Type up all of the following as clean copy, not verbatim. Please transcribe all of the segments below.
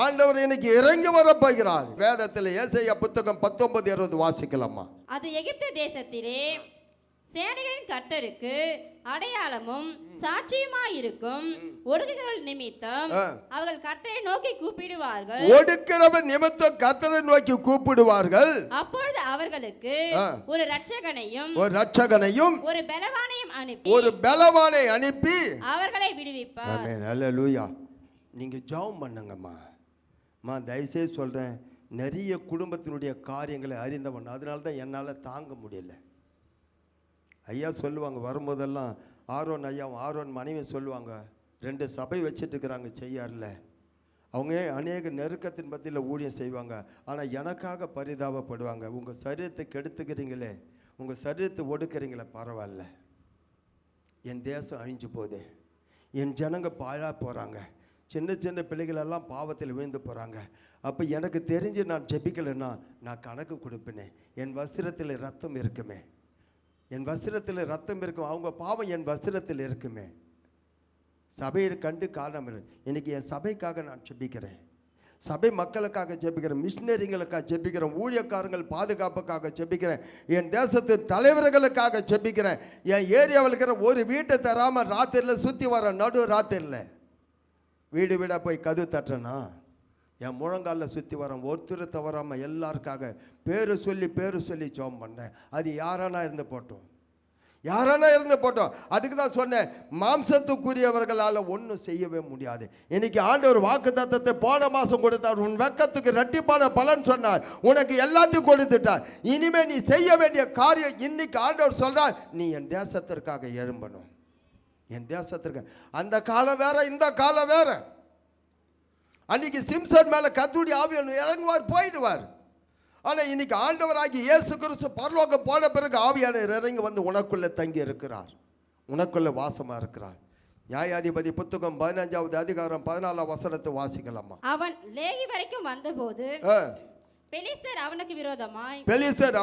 ஆண்டவர் இன்னைக்கு இறங்கி வர போகிறார். வேதத்தில் ஏசாயா புத்தகம் 19:20 வாசிக்கலாமா? அது எகிப்து தேசத்திலே சேனைகளின் கர்த்தருக்கு அடையாளமும் சாட்சியுமாயிருக்கும். ஒடுக்குகிறவர்கள் நிமித்தம் அவர்கள் கர்த்தரை நோக்கி கூப்பிடுவார்கள். ஒடுக்கிறவர் நிமித்தம் கர்த்தரை நோக்கி கூப்பிடுவார்கள். அப்பொழுது அவர்களுக்கு ஒரு இரட்சகனையும் ஒரு பலவானை அனுப்பி அவர்களை விடுவிப்பார். ஆமென். அல்லேலூயா. நீங்க ஜெபம் பண்ணுங்கம்மா. தயவுசெய்து சொல்றேன், நிறைய குடும்பத்தினுடைய காரியங்களை அறிந்தவன், அதனால தான் என்னால் தாங்க முடியல. ஐயா சொல்லுவாங்க வரும்போதெல்லாம், ஆரோன் மனைவி சொல்லுவாங்க, 2 சபை வச்சுட்டு இருக்கிறாங்க செய்யார்ல. அவங்க அநேக நெருக்கத்தின் மத்தியில் ஊழியம் செய்வாங்க. ஆனால் எனக்காக பரிதாபப்படுவாங்க. உங்கள் சரீரத்தை கெடுத்துக்கிறீங்களே, உங்கள் சரீரத்தை ஒடுக்கிறீங்களே, பரவாயில்ல. என் தேசம் அழிஞ்சு போகுது, என் ஜனங்க பாழாக போகிறாங்க, சின்ன பிள்ளைகளெல்லாம் பாவத்தில் விழுந்து போகிறாங்க. அப்போ எனக்கு தெரிஞ்சு நான் ஜெபிக்கலைன்னா நான் கணக்கு கொடுப்பேனே. என் வஸ்திரத்தில் ரத்தம் இருக்குமே, என் வஸ்திரத்தில் ரத்தம் இருக்கும், அவங்க பாவம் என் வஸ்திரத்தில் இருக்குமே. சபையை கண்டு காரணம் இல்லை. இன்றைக்கி என் சபைக்காக நான் ஜெபிக்கிறேன், சபை மக்களுக்காக ஜெபிக்கிறேன், மிஷினரிங்களுக்காக ஜெபிக்கிறேன், ஊழியக்காரங்கள் பாதுகாப்புக்காக ஜெபிக்கிறேன், என் தேசத்து தலைவர்களுக்காக ஜெபிக்கிறேன். என் ஏரியாவில் இருக்கிற ஒரு வீட்டை தராமல் ராத்திரியில் சுற்றி வர நடு ராத்திரியில் வீடு வீடாக போய் கதவு தட்டுறேன்னா, என் முழங்காலில் சுற்றி வரேன், ஒருத்தர் தவறாமல் எல்லாருக்காக பேர் சொல்லி ஜெபம் பண்ணேன். அது யாரானா இருந்து போட்டோம். அதுக்கு தான் சொன்னேன், மாம்சத்துக்குரியவர்களால் ஒன்றும் செய்யவே முடியாது. இன்னைக்கு ஆண்டவர் வாக்குத்தத்தத்தை போன மாதம் கொடுத்தார். உன் வெக்கத்துக்கு இரட்டிப்பான பலன் சொன்னார், உனக்கு எல்லாத்தையும் கொடுத்துட்டார். இனிமேல் நீ செய்ய வேண்டிய காரியம், இன்னைக்கு ஆண்டவர் சொல்றார், நீ என் தேசத்திற்காக எழும்பணும். என் தேசத்திற்கு அந்த காலம் வேற, இந்த காலம் வேற. அன்னைக்கு சிம்சன் மேல கர்த்தருடைய ஆவி இறங்குவார், போயிடுவார். ஆனால் இன்னைக்கு ஆண்டவராகி இயேசு கிறிஸ்து பரலோகம் போன பிறகு ஆவியானவர் இறங்கி வந்து உனக்குள்ள தங்கி இருக்கிறார், உனக்குள்ள வாசமா இருக்கிறார். நியாயாதிபதி புத்தகம் 15வது அதிகாரம் 14வது வசனத்தை வாசிக்கலாமா? அவன் லேகி வரைக்கும் வந்தபோது பெலிஸ்தர்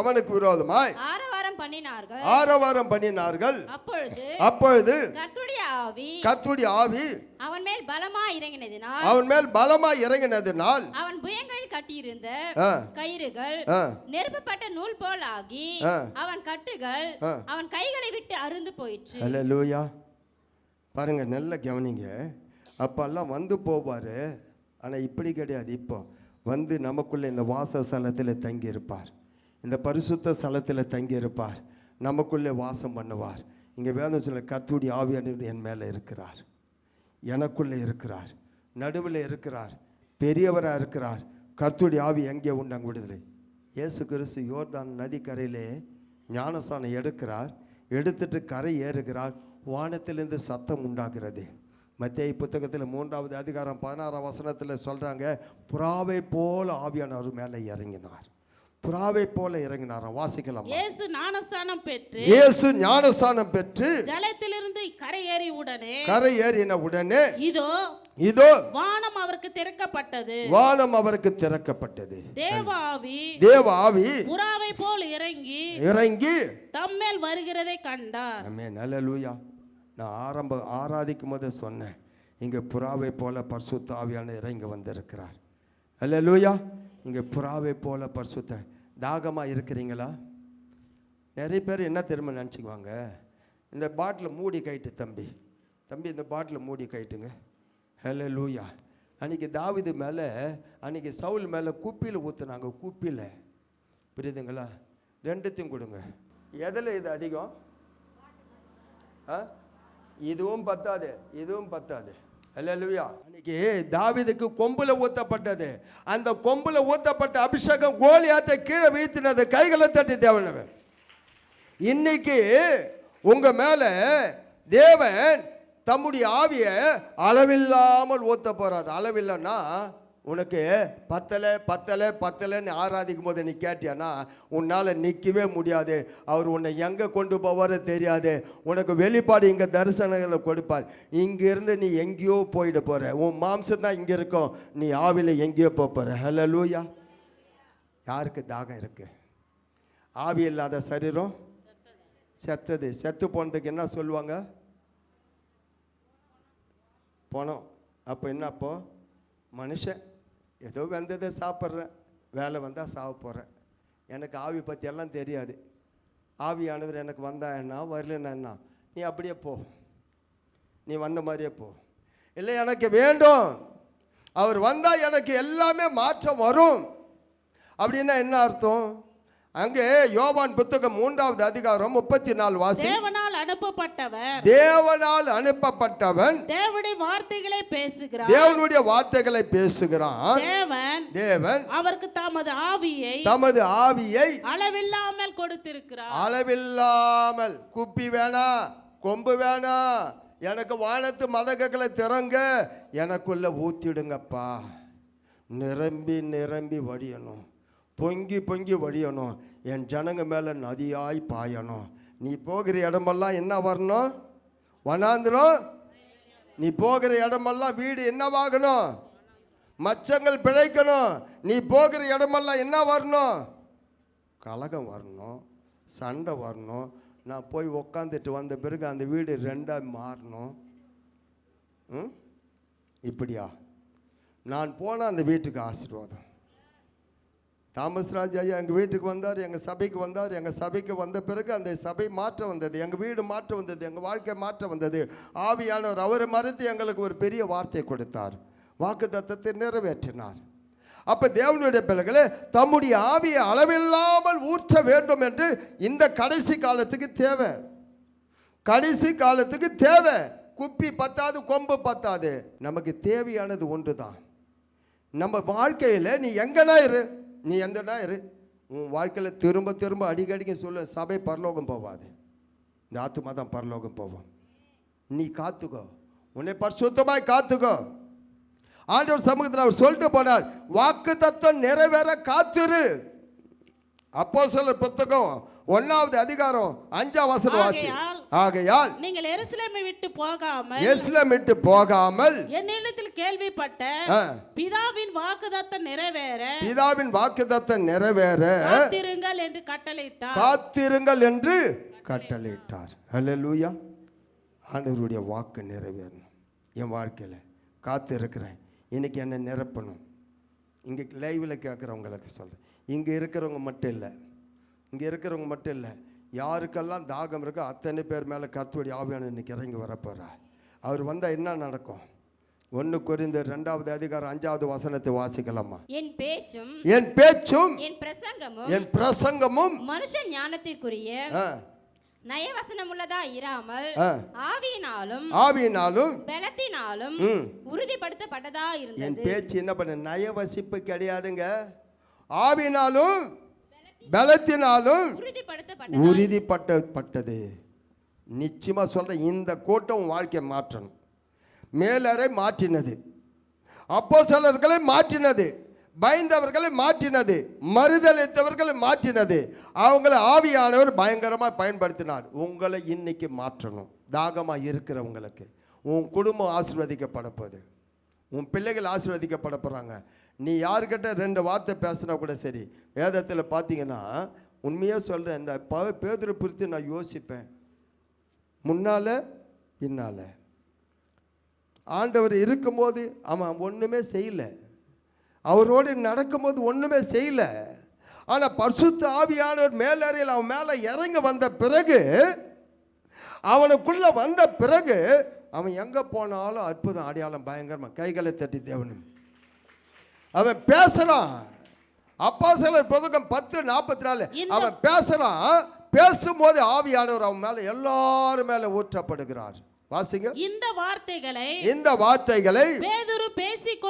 அவனுக்கு விரோதமாய் ஆரவாரம் பண்ணினார்கள். அப்பொழுது கர்த்தருடைய ஆவி அவன் மேல் பலமாய் இறங்கினதினால் அவன் புயங்களில் கட்டியிருந்த கயிறுகள் நெருப்பப்பட்ட நூல் போல் ஆகி அவன் கட்டுகள் அவன் கைகளை விட்டு அறுந்து போயிற்று. அல்லேலூயா. பாருங்க, நல்ல கவனிங்க. அப்பெல்லாம் வந்து போவாரு, ஆனா இப்படி கிடையாது. இப்போ வந்து நமக்குள்ளே இந்த வாசஸ்தலத்தில் தங்கி இருப்பார், இந்த பரிசுத்த ஸ்தலத்தில் தங்கி இருப்பார், நமக்குள்ளே வாசம் பண்ணுவார். இங்கே வேதம் சொல்ல, கர்த்தருடைய ஆவியானவர் என் மேலே இருக்கிறார், எனக்குள்ளே இருக்கிறார், நடுவில் இருக்கிறார், பெரியவராக இருக்கிறார். கர்த்தருடைய ஆவி எங்கே உண்டு அங்கே விடுதலை. இயேசு கிறிஸ்து யோர்தான் நதி கரையிலே ஞானஸ்நானம் எடுக்கிறார், எடுத்துட்டு கரை ஏறுகிறார், வானத்திலிருந்து சத்தம் உண்டாகிறது. மத்தேயு புத்தகத்தில் 3வது அதிகாரம் 16வது வசனத்தில் சொல்கிறாங்க, புறாவை போல ஆவியானவர் மேலே இறங்கினார், புறாவை போல இறங்கினார். வாசிக்கலாம். இயேசு ஞானஸ்நானம் பெற்று ஜலத்திலிருந்து கரை ஏறின உடனே இதோ வானம் அவருக்கு திறக்கப்பட்டது. தேவ ஆவி புறாவை போல் இறங்கி தம்மேல் வருகிறதை கண்டார். ஆமென். அல்லேலூயா. நான் ஆராதிக்கும் போது சொன்னேன், இங்கே புறாவை போல பரிசுத்த ஆவியானவர் இறங்கி வந்திருக்கிறார். அல்லேலூயா. இங்கே புறாவை போல பரிசுத்த. தாகமாக இருக்கிறீங்களா? நிறைய பேர் என்ன தெரியுமா நினச்சிக்குவாங்க, இந்த பாட்டில் மூடி கைட்டு தம்பி இந்த பாட்டில் மூடி கைட்டுங்க. அல்லேலூயா. அன்றைக்கி தாவீது மேலே, அன்றைக்கி சவுல் மேலே குப்பியில் ஊற்றுனாங்க, குப்பியில். புரியுதுங்களா? 2த்தையும் கொடுங்க. எதில் இது அதிகம்? இதுவும் பத்தாது. அல்லேலூயா. அன்னைக்கு தாவீதுக்கு கொம்புல ஊத்தப்பட்டது, அந்த கொம்புல ஊத்தப்பட்ட அபிஷேகம் கோலியாத்தை கீழே வீழ்த்தினது, கைகளை தட்டி தேவனவன். இன்னைக்கு உங்க மேல தேவன் தம்முடைய ஆவியை அளவில்லாமல் ஊத்த போறார். அளவில்லைன்னா உனக்கு பத்தலைன்னு ஆராதிக்கும் போது நீ கேட்டியானா உன்னால் நிற்கவே முடியாது. அவர் உன்னை எங்கே கொண்டு போவாரோ தெரியாது. உனக்கு வெளிப்பாடு இங்கே தரிசனங்களை கொடுப்பார். இங்கேருந்து நீ எங்கேயோ போயிட போகிற, உன் மாம்சம் தான் இங்கே இருக்கும், நீ ஆவியில் எங்கேயோ போகிற. ஹல்லேலூயா. யாருக்கு தாகம் இருக்கு? ஆவி இல்லாத சரீரம் செத்தது. செத்து போனதுக்கு என்ன சொல்லுவாங்க? பணம். அப்போ என்ன? அப்போ மனுஷன் ஏதோ வந்ததை சாப்பிட்றேன், வேலை வந்தால் சாவ போகிறேன். எனக்கு ஆவி பற்றியெல்லாம் தெரியாது. ஆவியானவர் எனக்கு வந்தா என்ன, வரலன்னா என்ன, நீ அப்படியே போ, நீ வந்த மாதிரியே போ. இல்லை, எனக்கு வேண்டும், அவர் வந்தால் எனக்கு எல்லாமே மாற்றம் வரும் அப்படின்னா என்ன அர்த்தம்? அங்கே யோவான் புத்தகம் 3வது அதிகாரம் 34 வாசி. தேவனால் அனுப்பப்பட்டவர், தேவனால் அனுப்பப்பட்டவன் தேவனுடைய வார்த்தைகளை பேசுகிறான், தேவனுடைய வார்த்தைகளை பேசுகிறான். தேவன் அவருக்கு தமது ஆவியை அளவில்லாமல் கொடுத்திருக்கிறார். அளவில்லாமல். குப்பி வேணா, கொம்பு வேணா, எனக்கு வானத்து மதகுகளை திறங்க, எனக்குள்ள ஊத்திடுங்கப்பா. நிரம்பி நிரம்பி வழியணும், பொங்கி பொங்கி வழியணும், என் ஜனங்க மேலே நதியாய் பாயணும். நீ போகிற இடமெல்லாம் என்ன வரணும்? வனாந்திரம். நீ போகிற இடமெல்லாம் வீடு என்னவாகணும்? மச்சங்கள் பிழைக்கணும். நீ போகிற இடமெல்லாம் என்ன வரணும்? கலகம் வரணும், சண்டை வரணும். நான் போய் உக்காந்துட்டு வந்த பிறகு அந்த வீடு 2ஆக மாறணும். இப்படியா? நான் போனால் அந்த வீட்டுக்கு ஆசீர்வாதம். தாமஸ் ராஜ் ஐயா எங்கள் வீட்டுக்கு வந்தார், எங்கள் சபைக்கு வந்தார். எங்கள் சபைக்கு வந்த பிறகு அந்த சபை மாற்றம் வந்தது, எங்கள் வீடு மாற்றம் வந்தது, எங்கள் வாழ்க்கை மாற்றம் வந்தது. ஆவியானவர் அவரை மறுத்து எங்களுக்கு ஒரு பெரிய வார்த்தை கொடுத்தார், வாக்குத்தத்தத்தை நிறைவேற்றினார். அப்போ தேவனுடைய பிள்ளைகளே, தம்முடைய ஆவியை அளவில்லாமல் ஊற்ற வேண்டும் என்று இந்த கடைசி காலத்துக்கு தேவை. கடைசி காலத்துக்கு தேவை. குப்பி பத்தாது, கொம்பு பத்தாது. நமக்கு தேவையானது ஒன்று தான். நம்ம வாழ்க்கையில் நீ எங்கன்னா இரு, நீ எந்தனா இரு, உன் வாழ்க்கையில் திரும்ப திரும்ப அடிக்கடிக்க சொல்ல, சபை பரலோகம் போவாது, இந்த ஆத்துமா தான் பரலோகம் போவோம். நீ காத்துக்கோ, உன்னை பரிசுத்தமாய் காத்துக்கோ. ஆண்டவர் சமூகத்தில் அவர் சொல்லிட்டு போனார், வாக்கு தத்தம் நிறைவேற காத்திரு. அப்போஸ்தலர் புத்தகம் 1வது அதிகாரம் 5ஆம் வசனம் வாசி. ஆகையால் நீங்கள் எருசலேமை விட்டு போகாமல், எருசலேம் விட்டு போகாமல் என்னிடத்தில் கேள்விப்பட்ட பிதாவின் வாக்குத்தத்தம் நிறைவேற, பிதாவின் வாக்குத்தத்தம் நிறைவேற காத்திருங்கள் என்று கட்டளையிட்டார். காத்திருங்கள் என்று கட்டளையிட்டார். ஹல்லேலூயா. ஆண்டவருடைய வாக்கு நிறைவேறணும் என் வாழ்க்கையில். காத்து இருக்கிறேன், இன்னைக்கு என்னை நிரப்பணும். இங்கே லைவில் கேட்குறவங்களுக்கு சொல்கிறேன், இங்கே இருக்கிறவங்க மட்டும் இல்லை, இங்கே இருக்கிறவங்க மட்டும் இல்லை, யாருக்கெல்லாம் தாகம் இருக்கோ அத்தனை பேர் மேலே கர்த்தருடைய ஆவியானவர் இன்னைக்கு இறங்கி வரப்போகிறார். அவர் வந்தால் என்ன நடக்கும்? 1 கொரிந்தியர் 2வது அதிகாரம் 5வது வசனத்தை வாசிக்கலாமா? என் பேச்சும் என் பிரசங்கமும் மனுஷ ஞானத்திற்குரிய நயவசனம் உள்ளதா இராமல் ஆவியினாலும் பலத்தினாலும் உறுதிப்படுத்தப்பட்டதா இருந்தது. என் பேச்சு என்ன பண்ண? நயவசிப்பு கிடையாதுங்க. ஆவியினாலும் பலத்தினாலும் உறுதிப்பட்டது. நிச்சயமா சொல்றேன், இந்த கூட்டம் வாழ்க்கையை மாற்றணும். மேலரை மாற்றினது, அப்போஸ்தலர்களை மாற்றினது, பயந்தவர்களை மாற்றினது, மறுதலித்தவர்களை மாற்றினது. அவங்களை ஆவியானவர் பயங்கரமாக பயன்படுத்தினார். உங்களை இன்னைக்கு மாற்றணும். தாகமாக இருக்கிறவங்களுக்கு உன் குடும்பம் ஆசீர்வதிக்கப்பட போகுது, உன் பிள்ளைகள் ஆசீர்வதிக்கப்பட போகிறாங்க. நீ யாருக்கிட்ட 2 வார்த்தை பேசுனா கூட சரி. வேதத்தில் பார்த்தீங்கன்னா உண்மையாக சொல்கிறேன், இந்த பேதுரு குறித்து நான் யோசிப்பேன். முன்னால் பின்னால் ஆண்டவர் இருக்கும்போது அவன் ஒன்றுமே செய்யலை, அவரோடு நடக்கும்போது ஒன்றுமே செய்யலை. ஆனால் பரிசுத்த ஆவியானவர் மேலறையில் அவன் மேலே இறங்கி வந்த பிறகு, அவனுக்குள்ளே வந்த பிறகு அவன் எங்கே போனாலும் அற்புதம், அடையாளம், பயங்கரமாக கைகளை தட்டி தேவனும் அவன் பேசுகிறான். அப்போஸ்தலர் புத்தகம் 10:44 அவன் பேசுகிறான். பேசும்போது ஆவியானவர் அவன் மேலே எல்லாரும் மேலே ஊற்றப்படுகிறார். வாசிங்க. இந்த வார்த்தைகளை பேதுரு பேசிக்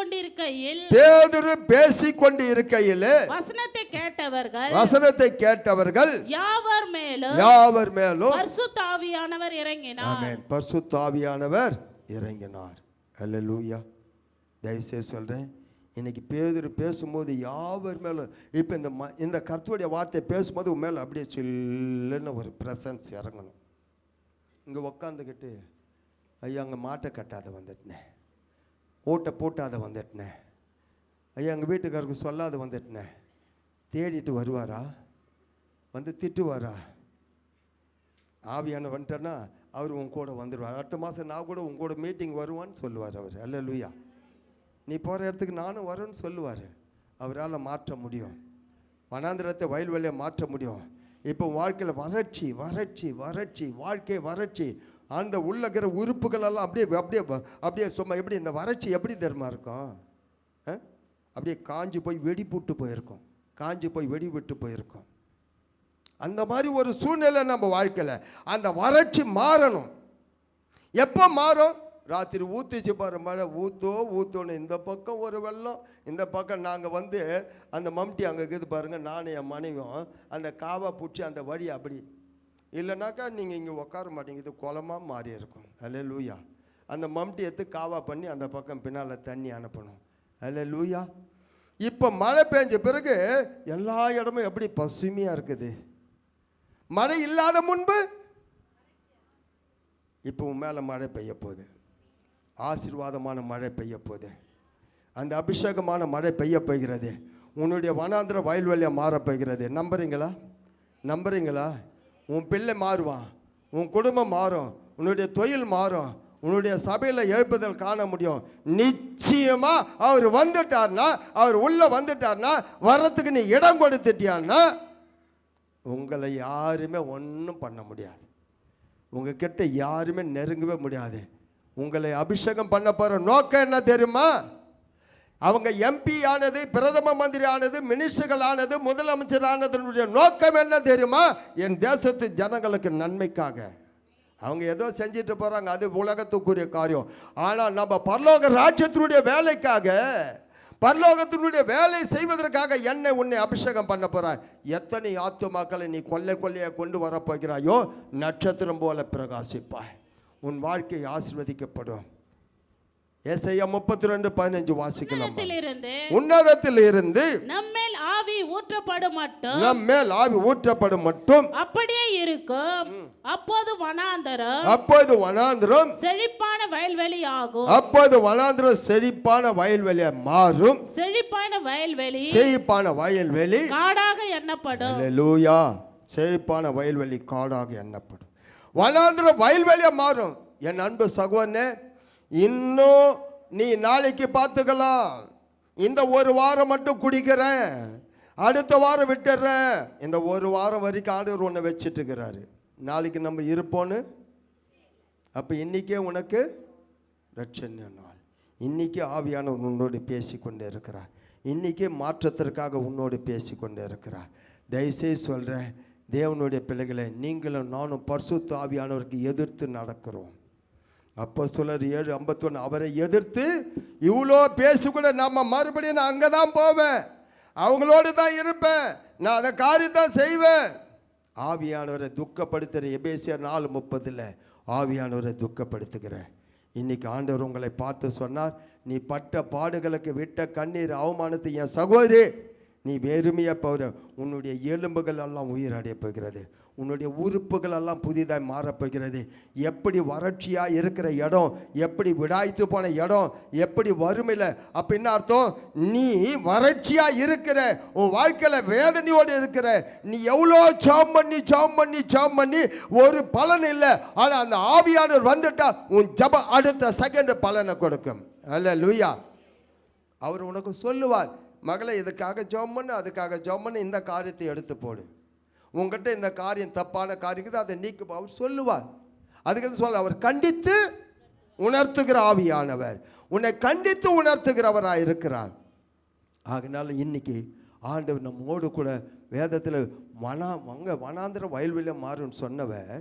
கொண்டிருக்கையில் வசனத்தை கேட்டவர்கள் யாவர் மேலும் பரிசுத்த ஆவியானவர் இறங்கினார். ஆமென். பரிசுத்த ஆவியானவர் இறங்கினார். ஹல்லேலூயா. தயவுசெய்து சொல்றேன், இன்னைக்கு பேதுரு பேசும்போது யாவர் மேலும், இப்போ இந்த கர்த்தருடைய வார்த்தை பேசும்போது உன் மேலே அப்படியே சில்லுன்னு ஒரு ப்ரெசன்ஸ் இறங்கணும். இங்கே உக்காந்துக்கிட்டு, ஐயா அங்கே மாட்டை கட்டாத வந்துட்டேன், ஓட்டை போட்டாத வந்துட்டேன், ஐயா எங்கள் வீட்டுக்காருக்கு சொல்லாத வந்துட்டேன், தேடிட்டு வருவாரா? வந்து திட்டுவாரா? ஆவியான வந்துட்டேன்னா அவர் உன் கூட வந்துடுவார். அடுத்த மாதம் நான் கூட உன் கூட மீட்டிங் வருவான்னு சொல்லுவார் அவர். அல்லேலூயா. நீ போகிற இடத்துக்கு நானும் வரேன்னு சொல்லுவார். அவரால் மாற்ற முடியும். வனாந்திரத்தை வயல்வெளியை மாற்ற முடியும். இப்போ வாழ்க்கையில் வறட்சி வறட்சி வறட்சி, வாழ்க்கை வறட்சி, அந்த உள்ளக்கிற உறுப்புகளெல்லாம் அப்படியே அப்படியே அப்படியே சும்மா எப்படி இந்த வறட்சி எப்படி தெரியுமா இருக்கும்? அப்படியே காஞ்சி போய் வெடிப்புட்டு போயிருக்கும், காஞ்சி போய் வெடி விட்டு போயிருக்கும். அந்த மாதிரி ஒரு சூழ்நிலை நம்ம வாழ்க்கையில். அந்த வறட்சி மாறணும். எப்போ மாறும்? ராத்திரி ஊற்றிச்சு பாரு மழை, ஊற்றோன்னு இந்த பக்கம் ஒரு வெள்ளம், இந்த பக்கம் நாங்கள் வந்து அந்த மம்டி அங்கே இருக்குது பாருங்கள், நானும் என் மனைவியும் அந்த காவா பிடிச்சி அந்த வழி அப்படி இல்லைனாக்கா நீங்கள் இங்கே உட்கார மாட்டீங்க, இது குளமாக மாறி இருக்கும். அல்லேலூயா. அந்த மம்டி எடுத்து காவா பண்ணி அந்த பக்கம் பின்னால் தண்ணி அனுப்பணும். அல்லேலூயா. இப்போ மழை பெஞ்ச பிறகு எல்லா இடமும் எப்படி பசுமையாக இருக்குது. மழை இல்லாத முன்பு இப்போ உன் மேலே மழை பெய்ய போகுது. ஆசீர்வாதமான மழை பெய்ய போகுது. அந்த அபிஷேகமான மழை பெய்ய போகிறது. உன்னுடைய வனாந்திர வயல்வெளியாக மாற போகிறது. நம்புறீங்களா? நம்புறீங்களா? உன் பிள்ளை மாறுவான், உன் குடும்பம் மாறும், உன்னுடைய தொழில் மாறும், உன்னுடைய சபையில் எழுப்புதல் காண முடியும். நிச்சயமாக அவர் வந்துட்டார்னா, அவர் உள்ளே வந்துட்டார்னா, வர்றதுக்கு நீ இடம் கொடுத்துட்டியான்னா உங்களை யாருமே ஒன்றும் பண்ண முடியாது. உங்ககிட்ட யாருமே நெருங்கவே முடியாது. உங்களை அபிஷேகம் பண்ண போகிற நோக்கம் என்ன தெரியுமா? அவங்க எம்பி ஆனது, பிரதம மந்திரி ஆனது, மினிஸ்டர்கள் ஆனது, முதலமைச்சர் ஆனதனுடைய நோக்கம் என்ன தெரியுமா? என் தேசத்து ஜனங்களுக்கு நன்மைக்காக. அவங்க ஏதோ செஞ்சுட்டு போகிறாங்க, அது உலகத்துக்குரிய காரியம். ஆனால் நம்ம பரலோக ராஜ்யத்தினுடைய வேலைக்காக, பரலோகத்தினுடைய வேலை செய்வதற்காக என்னை உன்னை அபிஷேகம் பண்ண போகிறார். எத்தனை ஆத்துமாக்களை நீ கொள்ளையாக கொண்டு வரப்போகிறாயோ நட்சத்திரம் போல பிரகாசிப்பாய். உன் வாழ்க்கை ஆசீர்வதிக்கப்படும். ஏசாயா 32:15 வாசிக்கலாம். உன்னதத்தில் இருந்து நம்மேல் ஆவி ஊற்றப்படும் மட்டும், நம்மேல் ஆவி ஊற்றப்படும் மட்டும் அப்படியே இருக்கும். அப்போது வனாந்தரம், அப்போது வனாந்தரம் செழிப்பான வயல்வெளி ஆகும். அப்போது வனாந்தரம் செழிப்பான வயல்வெளியா மாறும். செழிப்பான வயல்வெளி, செழிப்பான வயல்வெளி காடாக எண்ணப்படும். அல்லேலூயா. செழிப்பான வயல்வெளி காடாக எண்ணப்படும். வனாந்தரம் வயல்வெளியா மாறும். என் அன்பு சகோதரனே, இன்னும் நீ நாளைக்கு பார்த்துக்கலாம். இந்த ஒரு வாரம் மட்டும் குடிக்கிறேன், அடுத்த வாரம் விட்டுறேன். இந்த ஒரு வாரம் வரைக்கும் ஆண்டவர் ஒன்று வச்சுட்டு இருக்கிறாரு. நாளைக்கு நம்ம இருப்போன்னு. அப்போ இன்றைக்கே உனக்கு ரட்சண நாள். இன்றைக்கே ஆவியானவர் உன்னோடு பேசி கொண்டே இருக்கிறார். இன்றைக்கே மாற்றத்திற்காக உன்னோடு பேசி கொண்டே இருக்கிறார். தயவுசெய்து சொல்கிறேன், தேவனுடைய பிள்ளைகளை, நீங்களும் நானும் பரிசுத்த ஆவியானவருக்கு எதிர்த்து நடக்கிறோம். அப்போஸ்தலர் 7:51 அவரை எதிர்த்து இவ்வளோ பேசிக்கூட நம்ம மறுபடியும் நான் அங்கே தான் போவேன், அவங்களோடு தான் இருப்பேன், நான் அந்த காரியத்தான் செய்வேன். ஆவியானவரை துக்கப்படுத்துகிற எபேசியர் 4:30 ஆவியானவரை துக்கப்படுத்துகிறேன். இன்றைக்கி ஆண்டவர் உங்களை பார்த்து சொன்னார், நீ பட்ட பாடுகளுக்கு விட்ட கண்ணீர் அவமானத்தை என் சகோதரி நீ வெறுமையாக போகிற. உன்னுடைய எலும்புகள் எல்லாம் உயிர் அடைய போகிறது. உன்னுடைய உறுப்புகள் எல்லாம் புதிதாக மாறப்போகிறது. எப்படி வறட்சியாக இருக்கிற இடம், எப்படி விடாய்த்து போன இடம், எப்படி வறுமையில், அப்படின்னு அர்த்தம் நீ வறட்சியாக இருக்கிற, உன் வாழ்க்கையில் வேதனையோடு இருக்கிற. நீ எவ்வளோ ஜெபம் பண்ணி ஒரு பலன் இல்லை. ஆனால் அந்த ஆவியானவர் வந்துட்டா உன் ஜெபம் அடுத்த செகண்ட் பலனை கொடுக்கும். அல்லேலூயா. அவர் உனக்கு சொல்லுவார், மகளை இதுக்காக ஜெபம் பண்ணு, அதுக்காக ஜெபம் பண்ணு, இந்த காரியத்தை எடுத்து போடு. உங்ககிட்ட இந்த காரியம் தப்பான காரியம் அதை நீக்கு அவர் சொல்லுவார். அதுக்கு சொல்ல அவர் கண்டித்து உணர்த்துகிற ஆவியானவர், உன்னை கண்டித்து உணர்த்துகிறவராக இருக்கிறார். அதனால இன்னைக்கு ஆண்டவர் நம்மோடு கூட வேதத்தில் வனாந்திர வயல்வெளியில் மாறுன்னு சொன்னவர்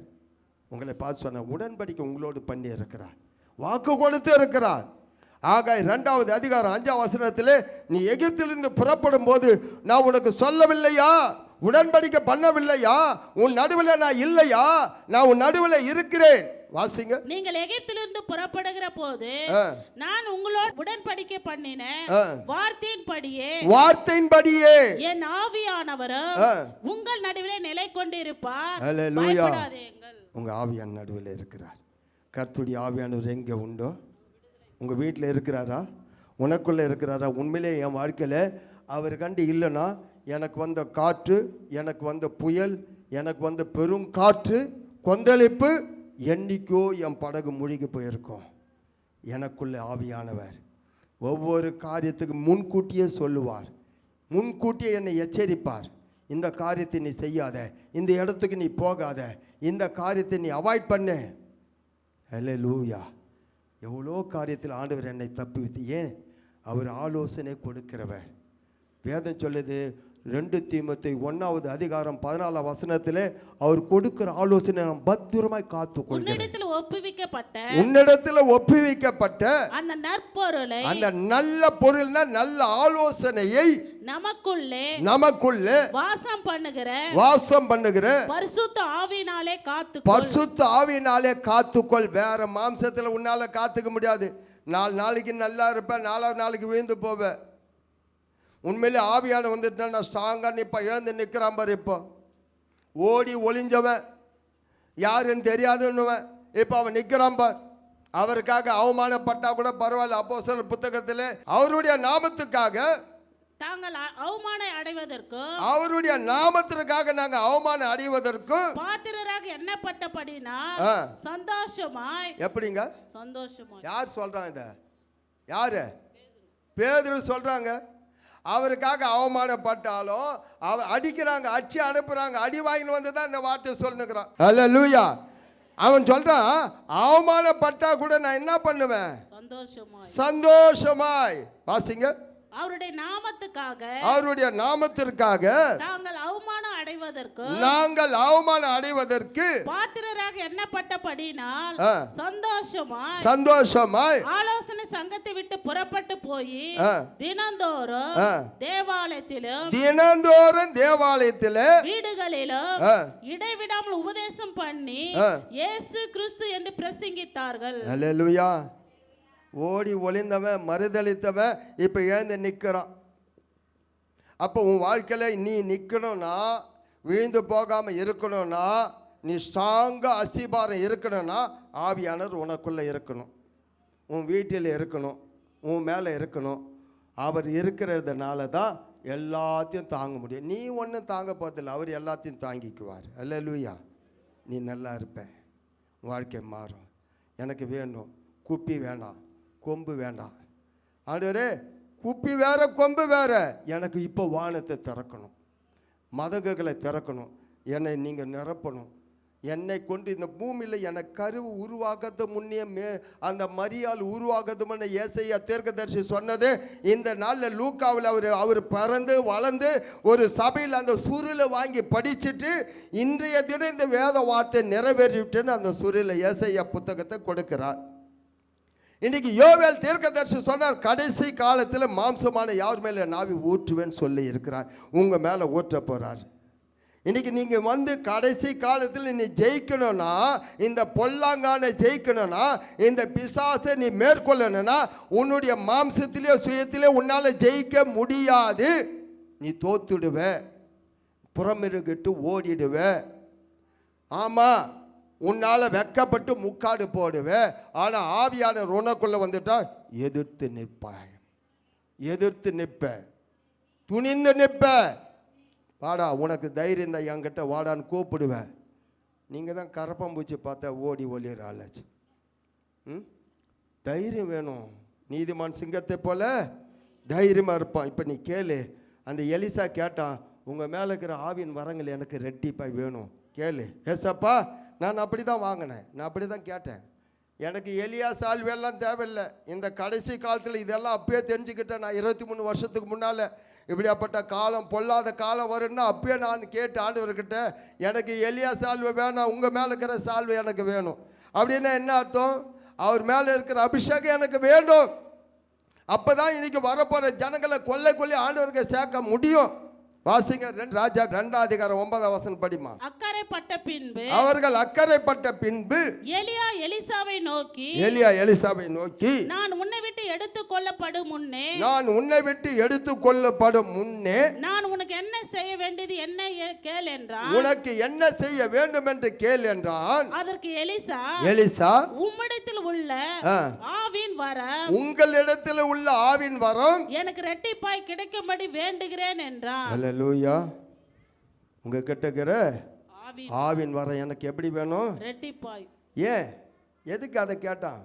உங்களை பார்த்து சொன்ன உடன்படிக்கை உங்களோடு பண்ணி இருக்கிறார், வாக்கு கொடுத்து இருக்கிறார். ஆகாய் 2வது அதிகாரம் 5ஆம் வசனத்தில் நீ எகிப்திலிருந்து புறப்படும் போது நான் உனக்கு சொல்லவில்லையா, உடன்படிக்கை பண்ணவில்லையா, உன் நடுவில் நான் இல்லையா, நான் உன் நடுவில் இருக்கிறேன். வாசிங்க. நீங்கள் எகிப்திலிருந்து புறப்படுகிற போது நான் உங்களோடு உடன்படிக்கை பண்ணின வார்த்தையின்படியே என் ஆவியானவரும் உங்கள் நடுவிலே நிலை கொண்டிருப்பார். பயப்படாதீர்கள். உங்க ஆவியான நடுவில் இருக்கிறார். கர்த்தருடைய ஆவியானவர் எங்கே உண்டோ உங்கள் வீட்டில் இருக்கிறாரா, உனக்குள்ளே இருக்கிறாரா? உண்மையிலே என் வாழ்க்கையில் அவர் கண்டு இல்லைன்னா எனக்கு வந்த காற்று, எனக்கு வந்த புயல், எனக்கு வந்த பெரும் காற்று கொந்தளிப்பு என்னைக்கோ என் படகு மூழ்கி போயிருக்கும். எனக்குள்ளே ஆவியானவர் ஒவ்வொரு காரியத்துக்கு முன்கூட்டியே சொல்லுவார், முன்கூட்டியே என்னை எச்சரிப்பார். இந்த காரியத்தை நீ செய்யாத, இந்த இடத்துக்கு நீ போகாத, இந்த காரியத்தை நீ அவாய்ட் பண்ணு. ஹல்லேலூயா. எவ்வளோ காரியத்தில் ஆண்டவர் என்னை தப்புவித்து, ஏன் அவர் ஆலோசனை கொடுக்கிறவர். வேதம் சொல்லுது 2 தீமோத்தேயு 1:14 அவர் கொடுக்கிற ஆலோசனை நாம் பத்திரமாய் காத்துக்கொள்கிறோம். உன்னிடத்தில் ஒப்புவிக்கப்பட்ட அந்த நற்பொருளை, அந்த நல்ல பொருள்னா நல்ல ஆலோசனையை நமக்குள்ளே வாசம் பண்ணுகிற பரிசுத்த ஆவியினாலே காத்துக்கொள். வேற மாம்சத்தில் உன்னால காத்துக்க முடியாது. 4 நாளைக்கு நல்லா இருப்பேன், 4வது நாளைக்கு விழுந்து போவேன். உண்மையிலே ஆவியான வந்துட்டா நான் ஸ்ட்ராங்காக நிற்பேன். எழுந்து நிற்கிறான் பாரு. இப்போ ஓடி ஒளிஞ்சவன் யாருன்னு தெரியாதுன்னுவன், இப்போ அவன் நிற்கிறான் பார். அவருக்காக அவமானப்பட்டா கூட பரவாயில்ல. அப்போஸ்தலர் புத்தகத்தில் அவருடைய நாமத்துக்காக தாங்கள் அவமானம் அடைவதற்கும், அவருடைய நாமத்திற்காக நாங்கள் அவமானம் அடைவதற்கும் பாத்திரராக எண்ணப்பட்டபடினால் சந்தோஷமாய். எப்படிங்க சந்தோஷமாய்? யார் சொல்றாங்க இத? யாரு? பேதுரு சொல்றாங்க. அவருக்காக அவமானப்பட்டாலும் அவர் அடிக்கிறாங்க, அடிச்சு அனுப்புறாங்க. அடி வாங்கின்னு வந்து தான் இந்த வார்த்தை சொல்லுகிறான். ஹல்லேலூயா. அவன் சொல்றான், அவமானப்பட்டா கூட நான் என்ன பண்ணுவேன்? சந்தோஷமாய். வாசிங்க. அவருடைய நாமத்திற்காக நாங்கள் அவமானம் அடைவதற்கு பாத்திரராக எண்ணப்பட்டபடினால் சந்தோஷமாய் ஆலோசனை சங்கத்தை விட்டு புறப்பட்டு போய் தினந்தோறும் தேவாலயத்திலும் வீடுகளிலும் இடைவிடாமல் உபதேசம் பண்ணி இயேசு கிறிஸ்து என்று பிரசங்கித்தார்கள். ஹல்லேலூயா. ஓடி ஒளிந்தவன், மறுதளித்தவன் இப்போ எழுந்து நிற்கிறான். அப்போ உன் வாழ்க்கையில் நீ நிற்கணும்னா, விழுந்து போகாமல் இருக்கணும்னா, நீ ஸ்ட்ராங்காக அஸ்திபாரம் இருக்கணும்னா, ஆவியானவர் உனக்குள்ளே இருக்கணும், உன் வீட்டில் இருக்கணும், உன் மேலே இருக்கணும். அவர் இருக்கிறதுனால தான் எல்லாத்தையும் தாங்க முடியும். நீ ஒன்றும் தாங்க போதில்லை, அவர் எல்லாத்தையும் தாங்கிக்குவார். ஹல்லேலூயா. நீ நல்லா இருப்ப, வாழ்க்கை மாறும். எனக்கு வேணும், குப்பி வேண்டாம், கொம்பு வேண்டாம். ஆண்டவரே, குப்பி வேற கொம்பு வேற. எனக்கு இப்போ வானத்தை திறக்கணும், மதகுகளை திறக்கணும், என்னை நீங்கள் நிரப்பணும். என்னை கொண்டு இந்த பூமியில் எனக்கு கருவு உருவாகிறது முன்னே அந்த மரியாள் உருவாகிறது முன்னே ஏசையா தீர்க்கதரிசி சொன்னது. இந்த நாளில் லூக்காவில் அவர் பிறந்து வளர்ந்து ஒரு சபையில் அந்த சுருளை வாங்கி படிச்சுட்டு இன்றைய தினம் இந்த வேத வார்த்தை நிறைவேறிவிட்டுன்னு அந்த சுருளை ஏசையா புத்தகத்தை கொடுக்கிறார். இன்னைக்கு யோவேல் தீர்க்கதரிசி சொன்னார், கடைசி காலத்தில் மாம்சமான யார் மேலே நாவி ஊற்றுவேன்னு சொல்லி இருக்கிறார். உங்கள் மேலே ஊற்ற போகிறார். இன்னைக்கு நீங்கள் வந்து கடைசி காலத்தில் நீ ஜெயிக்கணும்னா, இந்த பொல்லாங்கான ஜெயிக்கணும்னா, இந்த பிசாசை நீ மேற்கொள்ளணும்னா, உன்னுடைய மாம்சத்திலே சுயத்திலே உன்னால் ஜெயிக்க முடியாது. நீ தோத்துடுவ, புறமிருகிட்டு ஓடிடுவ. ஆமாம், உன்னால் வெக்கப்பட்டு முக்காடு போடுவேன். ஆனால் ஆவியானவர் உனக்குள்ளே வந்துட்டா எதிர்த்து நிற்பாய், எதிர்த்து நிற்ப, துணிந்து நிற்ப. வாடா, உனக்கு தைரியம் தான் என்கிட்ட வாடான்னு கூப்பிடுவேன். நீங்கள் தான் கரப்பம்பூச்சி பார்த்தா ஓடி ஒளியிற ஆளாச்சு. தைரியம் வேணும். நீதிமான் சிங்கத்தை போல தைரியமாக இருப்பான். இப்போ நீ கேளு, அந்த எலிசா கேட்டான், உங்கள் மேலே இருக்கிற ஆவியின் வரங்கள் எனக்கு ரெட்டிப்பாய் வேணும், கேளு. ஏசப்பா, நான் அப்படி தான் வாங்கினேன், நான் அப்படி தான் கேட்டேன். எனக்கு எலியா சால்வையெல்லாம் தேவையில்லை. இந்த கடைசி காலத்தில் இதெல்லாம் அப்பயே தெரிஞ்சுக்கிட்டேன். நான் 23 வருஷத்துக்கு முன்னால் இப்படியாப்பட்ட காலம், பொல்லாத காலம் வரும்னா அப்பயே நான் கேட்டு ஆண்டவர்கிட்ட, எனக்கு எலியா சால்வை வேணாம், உங்கள் மேலே இருக்கிற சால்வை எனக்கு வேணும். அப்படின்னா என்ன அர்த்தம்? அவர் மேலே இருக்கிற அபிஷேகம் எனக்கு வேண்டும். அப்போ தான் இன்றைக்கி வரப்போகிற ஜனங்களை கொள்ளை ஆண்டவருக்கு சேர்க்க முடியும். வாசிங்க ராஜா 2:9 படிமா. அக்கறைப்பட்ட பின்பு அவர்கள் அக்கறைப்பட்ட பின்பு எலியா எலிசாவை நோக்கி நான் உன்னை விட்டு எடுத்துக்கொள்ளப்படும் முன்னே நான் உனக்கு என்ன செய்ய வேண்டியது என்ன கேள் என்றான். உனக்கு என்ன செய்ய வேண்டும் என்று கேள் என்றான். அதற்கு எலிசா உம்மிடத்தில் உள்ள ஆவின் வரம், உங்களிடத்தில் உள்ள ஆவின் வரம் எனக்கு இரட்டிப்பாய் கிடைக்கும்படி வேண்டுகிறேன் என்றான். ஹல்லேலூயா. உங்க கிட்டக்கிற ஆவின் வரம் எனக்கு எப்படி வேணும்? இரட்டிப்பாய். ஏன், எதுக்கு அதை கேட்டான்?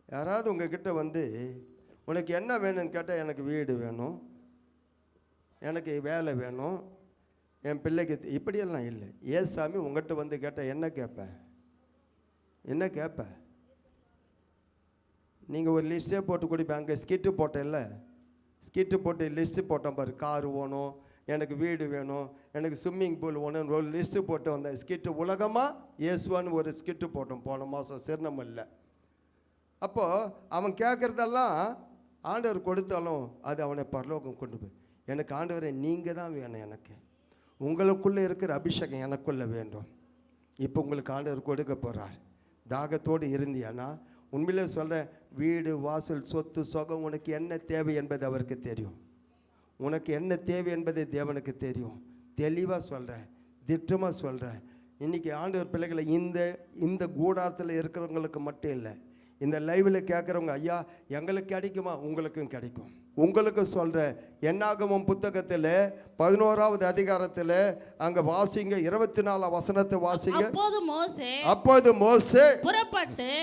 யாராவது உங்ககிட்ட வந்து உனக்கு என்ன வேணும்னு கேட்டால் எனக்கு வீடு வேணும், எனக்கு வேலை வேணும், என் பிள்ளைக்கு இப்படியெல்லாம் இல்லை. ஏசாமி உங்கள்கிட்ட வந்து கேட்டால் என்ன கேட்பேன்? என்ன கேட்பேன்? நீங்கள் ஒரு லிஸ்ட்டே போட்டு கொடுப்பேன். அங்கே ஸ்கிட்டு போட்டேன்ல, ஸ்கிட்டு போட்டு லிஸ்ட்டு போட்டேன் பாரு. காரு வேணும், எனக்கு வீடு வேணும், எனக்கு ஸ்விம்மிங் பூல் வேணும்னு ஒரு லிஸ்ட்டு போட்டு வந்தேன். ஸ்கிட்டு உலகமாக இயேசுவான்னு ஒரு ஸ்கிட்டு போட்டோம் போன மாதம் சிறுநமல்ல. அப்போது அவன் கேட்குறதெல்லாம் ஆண்டவர் கொடுத்தாலும் அது அவனை பரலோகம் கொண்டு போய், எனக்கு ஆண்டவரை நீங்கள் தான் வேணும், எனக்கு உங்களுக்குள்ளே இருக்கிற அபிஷேகம் எனக்குள்ளே வேண்டும். இப்போ உங்களுக்கு ஆண்டவர் கொடுக்க போகிறார். தாகத்தோடு இருந்தியானா உண்மையிலே சொல்கிறேன், வீடு வாசல் சொத்து சுகம் உனக்கு என்ன தேவை என்பது அவருக்கு தெரியும். உனக்கு என்ன தேவை என்பது தேவனுக்கு தெரியும். தெளிவாக சொல்கிறேன், திட்டமாக சொல்கிறேன். இன்றைக்கி ஆண்டவர் பிள்ளைகளை இந்த கூடாரத்தில் இருக்கிறவங்களுக்கு மட்டும் இல்லை, இந்த லைவில் கேட்குறவங்க, ஐயா எங்களுக்கு கிடைக்குமா? உங்களுக்கும் கிடைக்கும். உங்களுக்கு சொல்கிறேன், என்னாகமம் புத்தகத்தில் 11வது அதிகாரத்தில் அங்கே வாசிங்க, 24 வசனத்தை வாசிங்க. அப்போது மோசே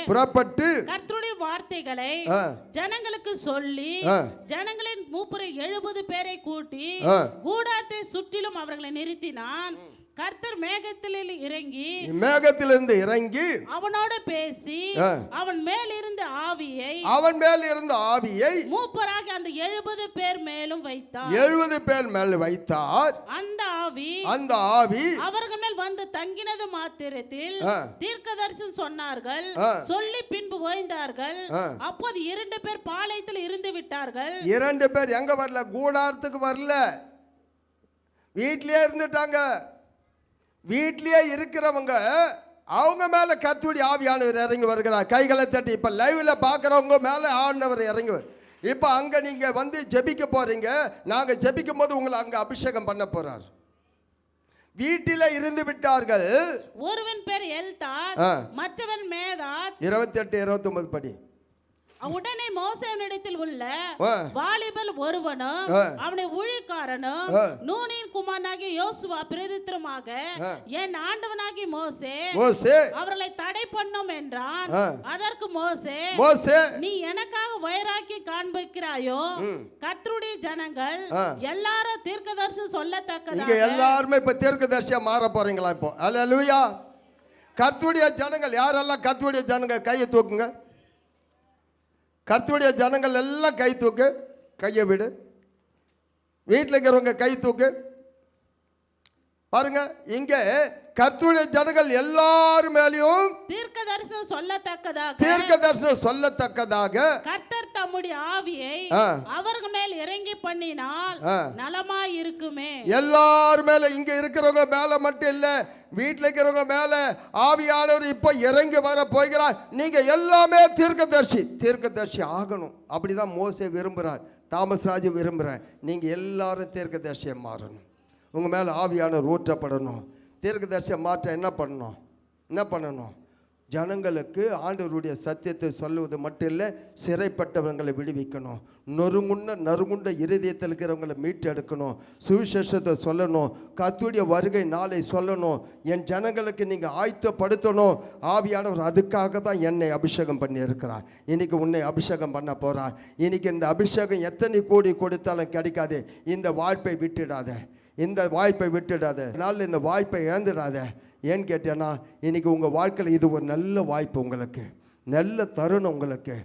புறப்பட்டு கர்த்தருடைய வார்த்தைகளை ஜனங்களுக்கு சொல்லி ஜனங்களின் மூப்பரை 70 பேரை கூட்டி கூடாரத்தை சுற்றிலும் அவர்களை நிறுத்தினான். கர்த்தர் மேகத்திலிருந்து இறங்கி அவனோட பேசி அவன் மேல் இருந்த ஆவியை மூப்பராக அந்த 70 பேர் மேலும் வைத்தார். 70 பேர் மேல் வைத்தார். அந்த ஆவி அவர்கள் மேல் வந்து தங்கினது மாத்திரத்தில் தீர்க்கதரிசனம் சொன்னார்கள். சொல்லி பின்பு ஓய்ந்தார்கள். அப்போது 2 பேர் பாளையத்தில் இருந்து விட்டார்கள். 2 பேர் எங்க வரல? கூடாரத்துக்கு வரல, வீட்டிலேயே இருந்துட்டாங்க. வீட்டிலேயே இருக்கிறவங்க அவங்க மேலே கர்த்தருடைய ஆவியானவர் இறங்கி வருகிறார். கைகளை தட்டி இப்போ லைவில் பார்க்குறவங்க மேலே ஆண்டவர் இறங்குவார். இப்போ அங்கே நீங்கள் வந்து ஜெபிக்க போகிறீங்க. நாங்கள் ஜெபிக்கும் போது உங்களை அங்கே அபிஷேகம் பண்ண போகிறார். வீட்டில் இருந்து விட்டார்கள். ஒருவன் பேர் எல்தாத், மற்றவன் மேதாத். 28-29 படி. உடனே மோசேவினிடத்தில் உள்ள வாலிபல் ஒருவனும் அவனை ஊழியக்காரனும் நூனின் குமாரனாகிய யோசுவா பிரதித்திரமாக, என் ஆண்டவனாகிய மோசே அவர்களை தடை பண்ணும் என்றான். அதற்கு மோசே, நீ எனக்காக வைராக்கி காண்பிக்கிறாயோ? கர்த்தருடைய ஜனங்கள் எல்லாரும் தீர்க்கதரிசனம் சொல்லத்தக்கதாக. எல்லாருமே இப்ப தீர்க்கதரிசியா மாற போறீங்களா? இப்போ அல்லேலூயா. கர்த்தருடைய ஜனங்கள் யாரெல்லாம்? கர்த்தருடைய ஜனங்கள் கையை தூக்குங்க. கர்த்தருடைய ஜனங்கள் எல்லாம் கை தூக்கு. கையை விடு. வீட்டில் இருக்கிறவங்க கை தூக்கு. பாருங்க, இங்க கர்த்தருடைய ஜனங்கள் எல்லாரும் மேலேயும் தீர்க்கதரிசனம் சொல்லத்தக்கதாக கர்த்தர் தம்முடைய ஆவியை அவர்கள் மேல் இறங்கி பண்ணினால் நலமாய் இருக்குமே. எல்லாரும் மேல, இங்க இருக்கிறவங்க மேல மட்டும் இல்ல, வீட்டில் இருக்கிறவங்க மேல ஆவியானவர் இப்போ இறங்கி வர போகிறார். நீங்க எல்லாமே தீர்க்கதரிசி ஆகணும். அப்படிதான் மோசே விரும்புகிறார், தாமஸ் ராஜ் விரும்புகிறேன். நீங்க எல்லாரும் தீர்க்கதரிசியை மாறணும். உங்க மேல ஆவியானவர் ஊற்றப்படணும். தீர்க்கதரிசியை மாற்ற என்ன பண்ணணும்? ஜனங்களுக்கு ஆண்டவருடைய சத்தியத்தை சொல்லுவது மட்டும் இல்லை, சிறைப்பட்டவங்களை விடுவிக்கணும். நறுங்குண்ட இருதயத்தில் இருக்கிறவங்களை மீட்டெடுக்கணும். சுவிசேஷத்தை சொல்லணும். கர்த்தருடைய வருகை நாளை சொல்லணும். என் ஜனங்களுக்கு நீங்கள் ஆயத்தப்படுத்தணும். ஆவியானவர் அதுக்காக தான் என்னை அபிஷேகம் பண்ணி இருக்கிறார். இன்னைக்கு உன்னை அபிஷேகம் பண்ண போகிறார். இன்னைக்கு இந்த அபிஷேகம் எத்தனை கோடி கொடுத்தாலும் கிடைக்காது. இந்த வாய்ப்பை விட்டுடாத. நாளில் இந்த வாய்ப்பை இழந்துடாத. ஏன்னு கேட்டேன்னா, இன்றைக்கி உங்கள் வாழ்க்கையில் இது ஒரு நல்ல வாய்ப்பு, உங்களுக்கு நல்ல தருணம். உங்களுக்கு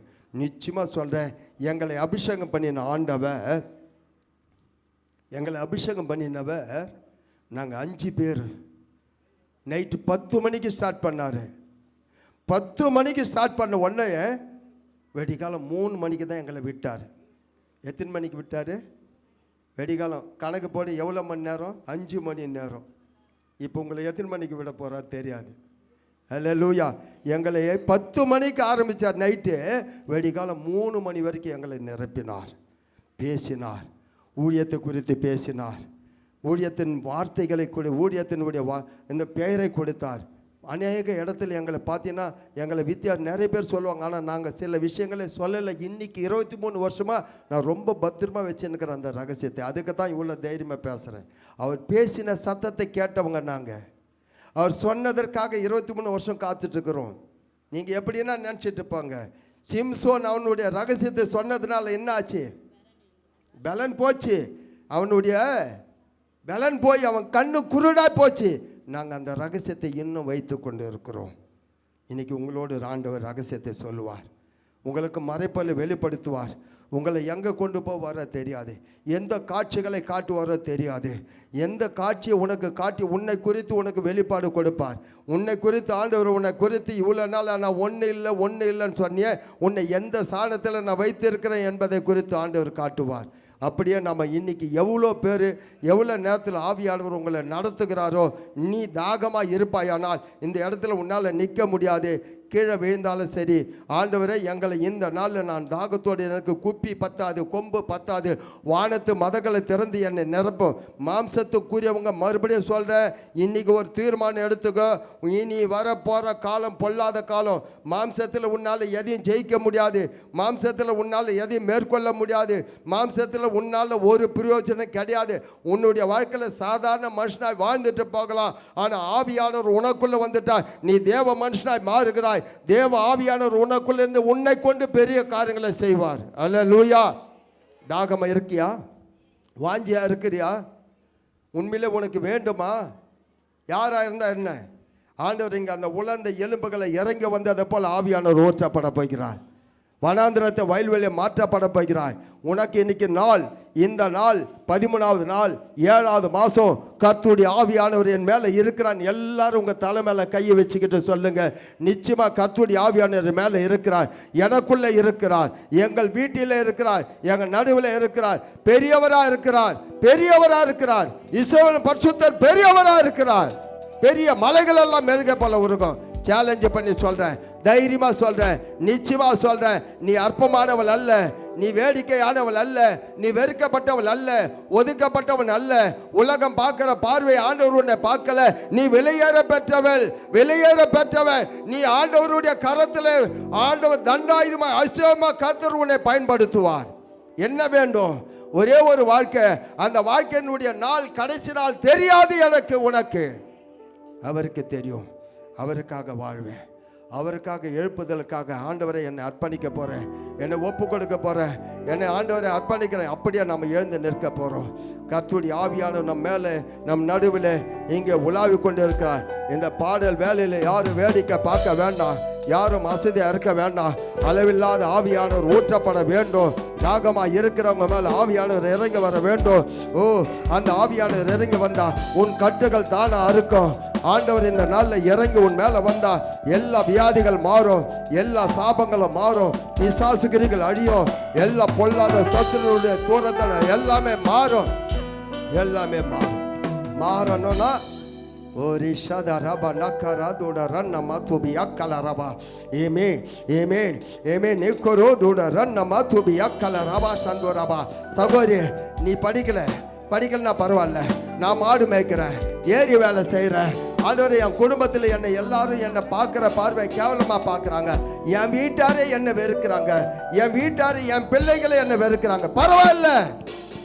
நிச்சயமாக சொல்கிறேன், எங்களை அபிஷேகம் பண்ணினவர் நாங்கள் 5 பேர். நைட்டு 10 மணிக்கு ஸ்டார்ட் பண்ணார். 10 மணிக்கு ஸ்டார்ட் பண்ண உடனே வெடிகாலம் 3 மணிக்கு தான் எங்களை விட்டார். எத்தனை மணிக்கு விட்டார்? வெடிகாலம் கணக்கு போட்டு எவ்வளோ மணி நேரம்? 5 மணி நேரம். இப்போ உங்களை எத்தனை மணிக்கு விட போகிறார் தெரியாது. அல்லேலூயா. எங்களை 10 மணிக்கு ஆரம்பித்தார் நைட்டு. வெடிகாலம் 3 மணி வரைக்கும் எங்களை நிரப்பினார், பேசினார், ஊழியத்தை குறித்து பேசினார். ஊழியத்தின் வார்த்தைகளை ஊழியத்தினுடைய இந்த பெயரை கொடுத்தார். அநேக இடத்துல எங்களை பார்த்தீங்கன்னா எங்களை நிறைய பேர் சொல்லுவாங்க. ஆனால் நாங்கள் சில விஷயங்களை சொல்லலை. இன்றைக்கி 23 வருஷமாக நான் ரொம்ப பத்திரமா வச்சுன்னுக்கிறேன் அந்த ரகசியத்தை. அதுக்கு தான் இவ்வளோ தைரியமாக பேசுகிறேன். அவர் பேசின சத்தத்தை கேட்டவங்க நாங்கள். அவர் சொன்னதற்காக 23 வருஷம் காத்துட்ருக்குறோம். நீங்கள் எப்படின்னா நினச்சிட்டு இருப்பாங்க, சிம்சோன் அவனுடைய ரகசியத்தை சொன்னதுனால என்ன ஆச்சு? பலன் போச்சு. அவனுடைய பலன் போய் அவன் கண்ணு குருடா போச்சு. நாங்கள் அந்த ரகசியத்தை இன்னும் வைத்து கொண்டு இருக்கிறோம். இன்னைக்கு உங்களோடு ஆண்டவர் ரகசியத்தை சொல்லுவார், உங்களுக்கு மறைப்பொருளை வெளிப்படுத்துவார். உங்களை எங்கே கொண்டு போவாரோ தெரியாது, எந்த காட்சிகளை காட்டுவாரோ தெரியாது. எந்த காட்சியை உனக்கு காட்டி உன்னை குறித்து உனக்கு வெளிப்பாடு கொடுப்பார். உன்னை குறித்து ஆண்டவர் உன்னை குறித்து இவ்வளோ நாள் நான் ஒன்று இல்லைன்னு சொன்னேன், உன்னை எந்த சாணத்தில் நான் வைத்திருக்கிறேன் என்பதை குறித்து ஆண்டவர் காட்டுவார். அப்படியே நம்ம இன்னைக்கு எவ்வளோ பேர் எவ்வளோ நேரத்தில் ஆவியானவர் உங்களை நடத்துகிறாரோ, நீ தாகமாக இருப்பாயானால் இந்த இடத்துல உன்னால் நிற்க முடியாது. கீழே விழுந்தாலும் சரி, ஆண்டவரே எங்களை இந்த நாளில் நான் தாகத்தோடு, எனக்கு குப்பி பத்தாது, கொம்பு பத்தாது, வானத்து மதங்களை திறந்து என்னை நிரப்பும். மாம்சத்துக்குரியவங்க மறுபடியும் சொல்கிறேன், இன்றைக்கி ஒரு தீர்மானம் எடுத்துக்கோ. இனி வர போகிற காலம் பொல்லாத காலம். மாம்சத்தில் உன்னால் எதையும் ஜெயிக்க முடியாது, மாம்சத்தில் உன்னால் எதையும் மேற்கொள்ள முடியாது, மாம்சத்தில் உன்னால் ஒரு பிரயோஜனம் கிடையாது. உன்னுடைய வாழ்க்கையில் சாதாரண மனுஷனாய் வாழ்ந்துட்டு போகலாம், ஆனால் ஆவியானவர் உனக்குள்ளே வந்துட்டால் நீ தேவ மனுஷனாய் மாறுகிறாய். தேவ ஆவியானவர் உனக்குள்ளிருந்து உன்னை கொண்டு பெரிய காரியங்களை செய்வார். அல்லேலூயா. தாகமா இருக்கியா? வாஞ்சியா இருக்கிறியா? உண்மையிலே உனக்கு வேண்டுமா? யாரா இருந்தா என்ன? ஆண்டவர் இங்கே அந்த உலர்ந்த எலும்புகளை இறங்கி வந்து அதை போல் ஆவியானவர் ஊற்றப்பட போகிறார். வனாந்திரத்தை வயல்வெளியை மாற்றப்பட போகிறாய். உனக்கு இன்னைக்கு நாள், இந்த நாள் 13வது நாள் 7வது மாதம் கர்த்தருடைய ஆவியானவர் என் மேலே இருக்கிறான். எல்லாரும் உங்கள் தலை மேலே கையை வச்சுக்கிட்டு சொல்லுங்க, நிச்சயமாக கர்த்தருடைய ஆவியானவர் மேலே இருக்கிறார், எனக்குள்ளே இருக்கிறார், எங்கள் வீட்டில் இருக்கிறார், எங்கள் நடுவில் இருக்கிறார், பெரியவராக இருக்கிறார், பெரியவராக இருக்கிறார். இஸ்ரவேல் பரிசுத்தர் பெரியவராக இருக்கிறார். பெரிய மலைகள் எல்லாம் மெருக போல இருக்கும். சேலஞ்சு பண்ணி சொல்கிறேன், தைரியமாக சொல்கிறேன், நிச்சயமாக சொல்கிறேன், நீ அற்பமானவள் அல்ல, நீ வேடிக்கையானவள் அல்ல, நீ வெறுக்கப்பட்டவள் அல்ல, ஒதுக்கப்பட்டவன் அல்ல. உலகம் பார்க்குற பார்வை ஆண்டவர் உன்னை பார்க்கல. நீ வெளியேற பெற்றவள், வெளியேற பெற்றவன். நீ ஆண்டவருடைய கரத்தில் ஆண்டவர் தண்டாயுதமாக அசுவமாக கர்த்தர் உன்னை பயன்படுத்துவார். என்ன வேண்டும்? ஒரே ஒரு வாழ்க்கை. அந்த வாழ்க்கையினுடைய நாள், கடைசி நாள் தெரியாது எனக்கு, உனக்கு. அவருக்கு தெரியும். அவருக்காக வாழ்வேன், அவருக்காக எழுப்புதலுக்காக ஆண்டவரை என்னை அர்ப்பணிக்க போகிறேன், என்னை ஒப்பு கொடுக்க போகிறேன், என்னை ஆண்டவரை அர்ப்பணிக்கிறேன். அப்படியே நம்ம எழுந்து நிற்க போகிறோம். கர்த்தருடைய ஆவியானவர் நம் மேலே, நம் நடுவில் இங்கே உலாவி கொண்டு இருக்கிறார். இந்த பாடல் வேலையில் யாரும் வேடிக்கை பார்க்க வேண்டாம், யாரும் அசதியாக இருக்க வேண்டாம். அளவில்லாத ஆவியானவர் ஊற்றப்பட வேண்டும். தாகமாக இருக்கிறவங்க மேலே ஆவியானவர் இறங்கி வர வேண்டும். ஓ, அந்த ஆவியானவர் இறங்கி வந்தா உன் கட்டுகள் தானே அறுக்கும். ஆண்டவர் இந்த நாளில் இறங்கி உன் மேலே வந்தா எல்லா வியாதிகள் மாறும், எல்லா சாபங்களும் மாறும், பிசாசுகிரிகள் அழியும், எல்லா பொல்லாத சத்துருடைய தூரத்தன எல்லாமே மாறும், எல்லாமே மாறும். மாறணும்னா ஒரு ஷதரபா நக்கரதுட ரன்னமா துபியக்கலரபா ஏமே ஏமே ஏமே நிக்கரோதுட ரன்னமா துபியக்கலரபா சந்தோரபா. சகோதரி, நீ படிக்கலன்னா பரவாயில்ல, நான் மாடு மேய்க்கிறேன், ஏரி வேலை செய்கிறேன். ஆண்டவரே, என் குடும்பத்தில் என்னை எல்லாரும் என்னை பார்க்குற பார்வை கேவலமாக பார்க்குறாங்க. என் வீட்டாரே என்னை வெறுக்கிறாங்க, என் வீட்டாரு என் பிள்ளைகளை என்னை வெறுக்கிறாங்க. பரவாயில்ல,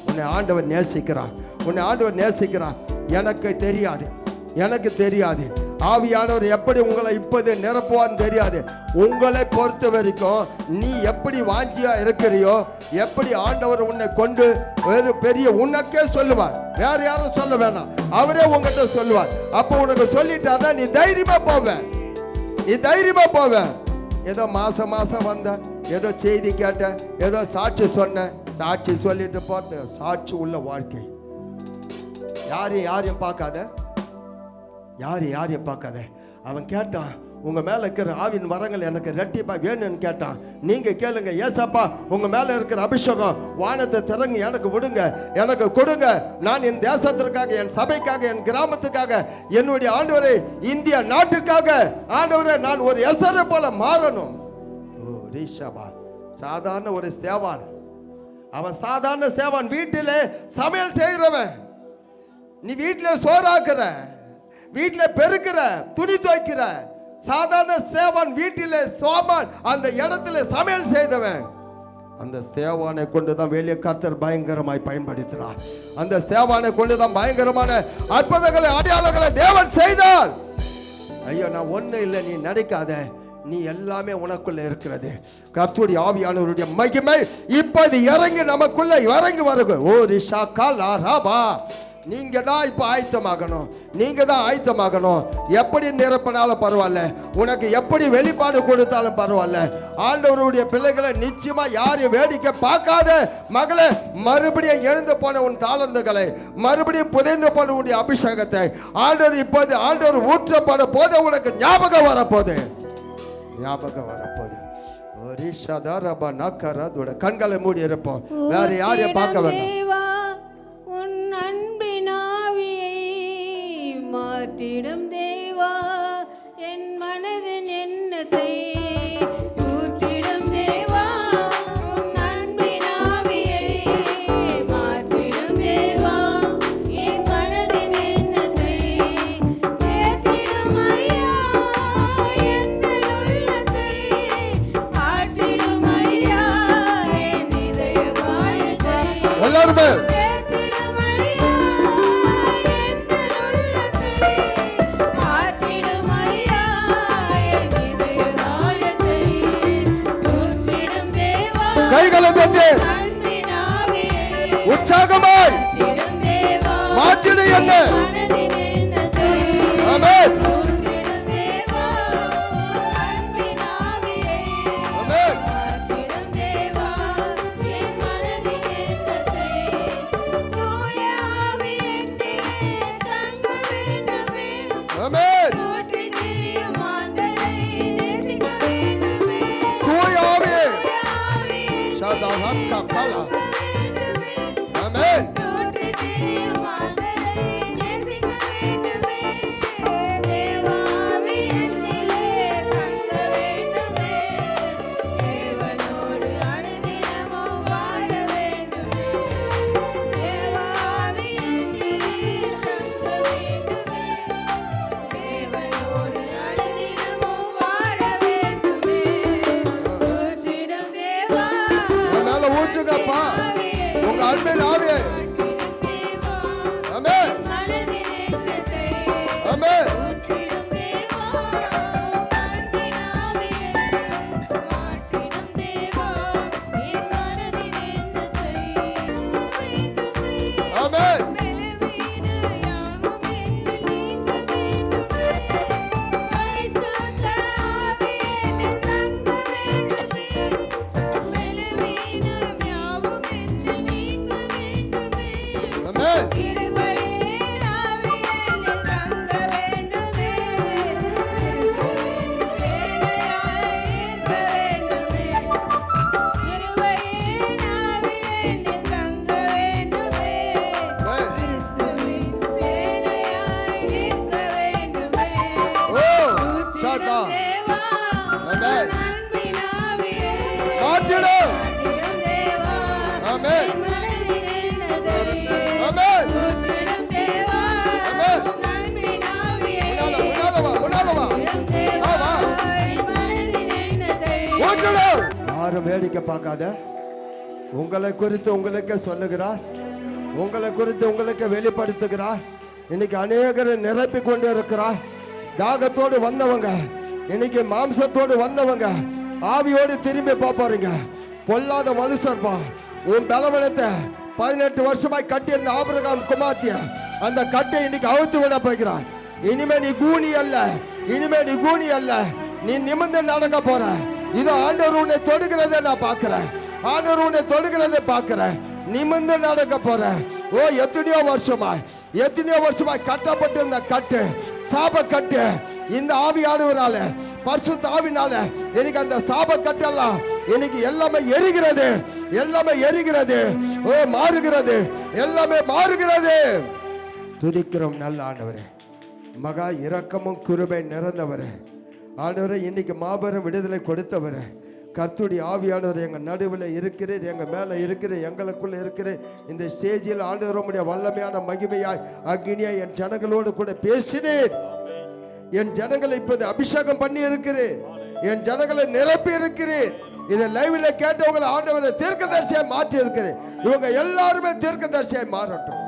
உன்னை ஆண்டவர் நேசிக்கிறான், உன்னை ஆண்டவர் நேசிக்கிறான். எனக்கு தெரியாது ஆவியானவர் எப்படி உங்களை இப்போது நிரப்புவான்னு தெரியாது. உங்களை பொறுத்த வரைக்கும் நீ எப்படி வாஞ்சியா இருக்கிறியோ, எப்படி ஆண்டவர் உன்னை கொண்டு வேறு பெரிய உனக்கே சொல்லுவார், வேற யாரும் சொல்ல வேணாம், அவரே உங்ககிட்ட சொல்லுவார். அப்போ உனக்கு சொல்லிட்டாருன்னா நீ தைரியமா போவ. ஏதோ மாசம் வந்த, ஏதோ செய்தி கேட்ட, ஏதோ சாட்சி சொன்ன, சாட்சி சொல்லிட்டு போறது சாட்சி உள்ள வாழ்க்கை. யாரையும் பார்க்காத. அவன் கேட்டான், உங்க மேல இருக்கிற ஆவின் வரங்கள் எனக்கு ரெட்டிப்பா வேணும்னு கேட்டான். நீங்க கேளுங்க, ஏசப்பா உங்க மேல இருக்கிற அபிஷேகம் வானத்தை திறங்க, எனக்கு விடுங்க, எனக்கு கொடுங்க. நான் என் தேசத்திற்காக, என் சபைக்காக, என் கிராமத்துக்காக, என்னுடைய ஆண்டவரை இந்திய நாட்டுக்காக ஆண்டவரை நான் ஒரு எசரை போல மாறணும். ஓ ரிஷபா, சாதாரண ஒரு சேவான். அவன் சாதாரண சேவான், வீட்டிலே சமையல் செய்கிறவன். நீ வீட்டிலே சோறாக்குற, வீட்டில் பெருக்கிற, துணி துவைக்கிற, சாதாரண சேவான். வீட்டிலே சோமான், அந்த இடத்துல சமையல் செய்தவன். அந்த சேவானை கொண்டுதான் வெளியே கர்த்தர் பயங்கரமாய் பயன்படுத்தினார். அந்த சேவானை கொண்டுதான் பயங்கரமான அற்புதங்களை, அடையாளங்களை தேவன் செய்தார். ஐயோ, நான் ஒண்ணு இல்லை, நீ நினைக்காத. நீ எல்லாமே உனக்குள்ள இருக்கிறது. கர்த்தருடைய ஆவியானவருடைய மகிமை இப்போது இறங்கி நமக்குள்ள இறங்கி வருங்க. ஓ ரிஷா காலா ராபா, நீங்க தான் இப்போ ஆயத்தமாகணும். நீங்க தான் ஆயத்தமாகணும். எப்படி நிரப்பினாலும் பரவாயில்ல, உனக்கு எப்படி வெளிப்பாடு கொடுத்தாலும் பரவாயில்ல. ஆண்டவருடைய பிள்ளைகளை நிச்சயமா யாரையும் வேடிக்கை பார்க்காத மகளே, மறுபடியும் எழுந்து போன உன் தாளந்துகளை, மறுபடியும் புதைந்து போன உன்னுடைய அபிஷேகத்தை ஆண்டவர் இப்போது ஆண்டவர் ஊற்றப்பட போது உனக்கு ஞாபகம் வரப்போகுது. ஞாபகம் வரப்போகுது. கண்களை மூடி இருப்போம். வேற யாரையும் பார்க்க வேண்டாம். உன் அன்பினாவியை மாற்றிடும் தேவா, என் மனதின் எண்ணத்தை ஊற்றிடும் தேவா. உன் அன்பினாவியை மாற்றிடும் தேவா, என் மனதின் எண்ணத்தை ஏற்றிடும் ஐயா. எந்த உள்ளத்தை ஆற்றிடும் ஐயா, என் இதய காயத்தை எல்லாருமே கைகளை தட்டி உற்சாகமாய் மாற்றிடு என்ன. ஆமென். ஆமென். தூய ஆவியே ஷாதாஹா கலா. ஆமென். ஊற்றுங்கப்பா உங்க அன்பின் ஆவியை. ஆமென். ஆமென். ஆமென். யாரும் வேடிக்கை பார்க்காத, உங்களை குறித்து உங்களுக்கே சொல்லுகிறார், உங்களை குறித்து உங்களுக்கு வெளிப்படுத்துகிறார். இன்னைக்கு அநேகரை நிரப்பி கொண்டு இருக்கிறார். தாகத்தோடு வந்தவங்க, இன்னைக்கு மாம்சத்தோடு வந்தவங்க ஆவியோடு திரும்பி பார்ப்பாருங்க. பொல்லாத மனுஷர்ப்பா, உன் பலவனத்தை 18 வருஷமாய் கட்டியிருந்த ஆபிரகாம் குமார்த்திய அந்த கட்டை இன்னைக்கு அவுத்து விட போகிறார். இனிமே நீ கூனி அல்ல, இனிமே நீ கூனி அல்ல, நீ நிமிர்ந்து நடக்க போற. இதோ ஆண்டவர் உன்னை தொடுகிறதை நான் பார்க்கிறேன், ஆண்டவர் உன்னை தொடுகிறதை பார்க்கிறேன். நிமிர்ந்து நடக்க போற. ஓ எத்தனையோ வருஷமாய் கட்டப்பட்டிருந்த கட்டு, சாப கட்டு, இந்த ஆவியானவரால, பரிசுத்த ஆவினால எனக்கு அந்த சாப கட்டெல்லாம் எனக்கு எல்லாமே எரிகிறது, எல்லாமே எரிகிறது. ஓ மாறுகிறது, எல்லாமே மாறுகிறது. துதிக்கிறோம் நல்ல ஆண்டவரே, மகா இரக்கமும் கிருபை நிறைந்தவரே. ஆண்டவரே, இன்னைக்கு மாபெரும் விடுதலை கொடுத்தவரே, கர்த்தருடைய ஆவியானவர் எங்கள் நடுவில் இருக்கிறீர், எங்கள் மேலே இருக்கிறீர், எங்களுக்குள்ளே இருக்கிறீர். இந்த ஸ்டேஜில் ஆண்டவர் உம்முடைய வல்லமையான மகிமையாய் அக்னியாய் என் ஜனங்களோடு கூட பேசினீர். என் ஜனங்களை இப்போது அபிஷேகம் பண்ணி இருக்கிறீர், என் ஜனங்களை நிரப்பி இருக்கிறீர். இதை லைவ்ல கேட்டவங்களை ஆண்டவரை தீர்க்கதரிசியாய் மாற்றி இருக்கிறேன். இவங்க எல்லாருமே தீர்க்கதரிசியாய் மாறட்டும்,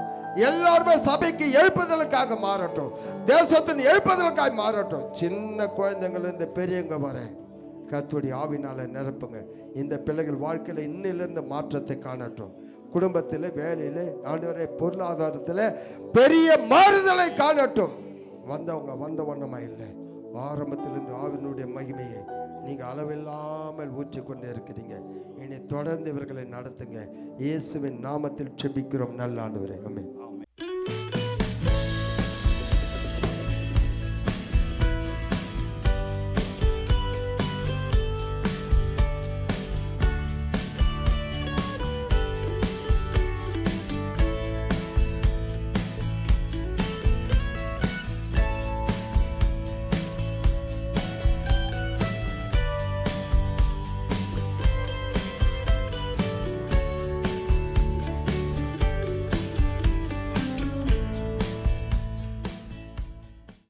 எல்லாருமே சபைக்கு எழுப்புதலுக்காக மாறட்டும், தேசத்தின் எழுப்புதலுக்காக மாறட்டும். சின்ன குழந்தைங்கள் இருந்து பெரியவங்க வர கர்த்தருடைய ஆவினால நிரப்புங்க. இந்த பிள்ளைகள் வாழ்க்கையில் இன்னிலிருந்து மாற்றத்தை காணட்டும். குடும்பத்தில், வேலையில், ஆண்டவரே பொருளாதாரத்தில் பெரிய மாறுதலை காணட்டும். வந்தவங்க வந்த வண்ணமாக இல்லை, ஆரம்பத்திலிருந்து ஆவினுடைய மகிமையை நீங்கள் அளவில்லாமல் ஊற்றி கொண்டே இருக்கிறீங்க. இனி தொடர்ந்து இவர்களை நடத்துங்க. இயேசுவின் நாமத்தில் ஜெபிக்கிறோம் நல்ல ஆண்டவரே. ஆமென்.